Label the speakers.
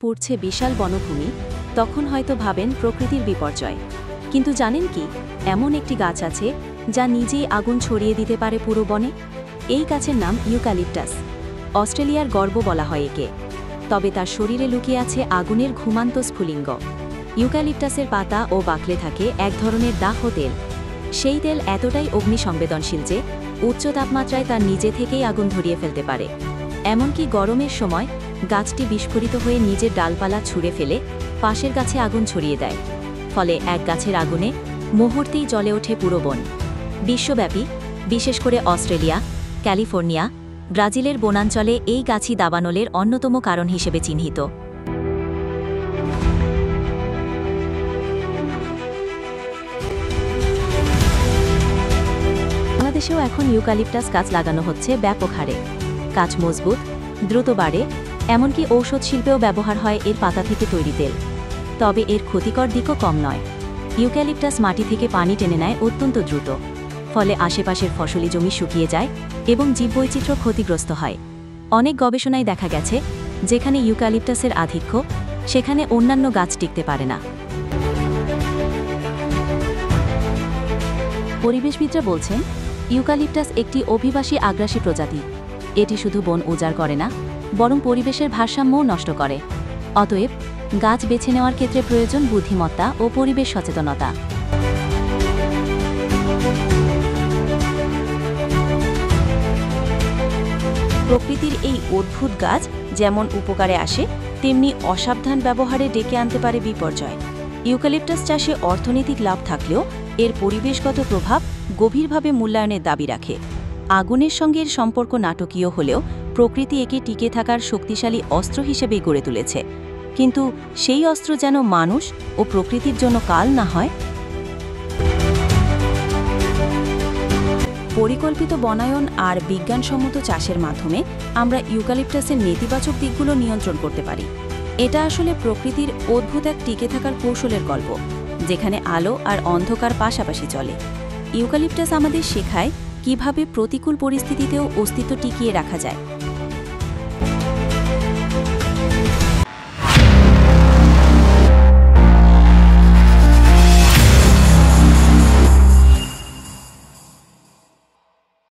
Speaker 1: পুড়ছে বিশাল বনভূমি, তখন হয়তো ভাবেন প্রকৃতির বিপর্যয়। কিন্তু জানেন কি, এমন একটি গাছ আছে যা নিজেই আগুন ছড়িয়ে দিতে পারে পুরো বনে। এই গাছের নাম ইউক্যালিপটাস। অস্ট্রেলিয়ার গর্ব বলা হয় একে। তবে তার শরীরে লুকিয়ে আছে আগুনের ঘুমান্ত স্ফুলিঙ্গ। ইউক্যালিপটাসের পাতা ও বাকলে থাকে এক ধরনের দাহ তেল। সেই তেল এতটাই অগ্নিসংবেদনশীল যে উচ্চ তাপমাত্রায় তার নিজে থেকেই আগুন ধরিয়ে ফেলতে পারে। এমনকি গরমের সময় গাছটি বিস্ফোরিত হয়ে নিজের ডালপালা ছুঁড়ে ফেলে পাশের গাছে আগুন ছড়িয়ে দেয়। ফলে এক গাছের আগুনে মুহূর্তেই জ্বলে ওঠে পুরো বন। বিশ্বব্যাপী, বিশেষ করে অস্ট্রেলিয়া, ক্যালিফোর্নিয়া, ব্রাজিলের বনাঞ্চলে এই গাছই দাবানলের অন্যতম কারণ হিসেবে চিহ্নিত। বাংলাদেশেও এখন ইউক্যালিপটাস গাছ লাগানো হচ্ছে ব্যাপক হারে। গাছ মজবুত, দ্রুত বাড়ে, এমনকি ঔষধ শিল্পেও ব্যবহার হয় এর পাতা থেকে তৈরি তেল। তবে এর ক্ষতিকর দিকও কম নয়। ইউক্যালিপটাস মাটি থেকে পানি টেনে নেয় অত্যন্ত দ্রুত। ফলে আশেপাশের ফসলি জমি শুকিয়ে যায় এবং জীববৈচিত্র্য ক্ষতিগ্রস্ত হয়। অনেক গবেষণায় দেখা গেছে, যেখানে ইউক্যালিপটাসের আধিক্য, সেখানে অন্যান্য গাছ টিকতে পারে না। পরিবেশবিদরা বলছেন, ইউক্যালিপটাস একটি অভিবাসী আগ্রাসী প্রজাতি। এটি শুধু বন উজাড় করে না, বরং পরিবেশের ভারসাম্যও নষ্ট করে। অতএব গাছ বেছে নেওয়ার ক্ষেত্রে প্রয়োজন বুদ্ধিমত্তা ও পরিবেশ সচেতনতা। প্রকৃতির এই অদ্ভুত গাছ যেমন উপকারে আসে, তেমনি অসাবধান ব্যবহারে ডেকে আনতে পারে বিপর্যয়। ইউক্যালিপটাস চাষে অর্থনৈতিক লাভ থাকলেও এর পরিবেশগত প্রভাব গভীরভাবে মূল্যায়নের দাবি রাখে। আগুনের সঙ্গে এর সম্পর্ক নাটকীয় হলেও প্রকৃতি একে টিকে থাকার শক্তিশালী অস্ত্র হিসেবেই গড়ে তুলেছে। কিন্তু সেই অস্ত্র যেন মানুষ ও প্রকৃতির জন্য কাল না হয়। পরিকল্পিত বনায়ন আর বিজ্ঞানসম্মত চাষের মাধ্যমে আমরা ইউক্যালিপটাসের নেতিবাচক দিকগুলো নিয়ন্ত্রণ করতে পারি। এটা আসলে প্রকৃতির অদ্ভুত এক টিকে থাকার কৌশলের গল্প, যেখানে আলো আর অন্ধকার পাশাপাশি চলে। ইউক্যালিপটাস আমাদের শেখায় কিভাবে প্রতিকূল পরিস্থিতিতেও অস্তিত্ব টিকিয়ে রাখা যায়।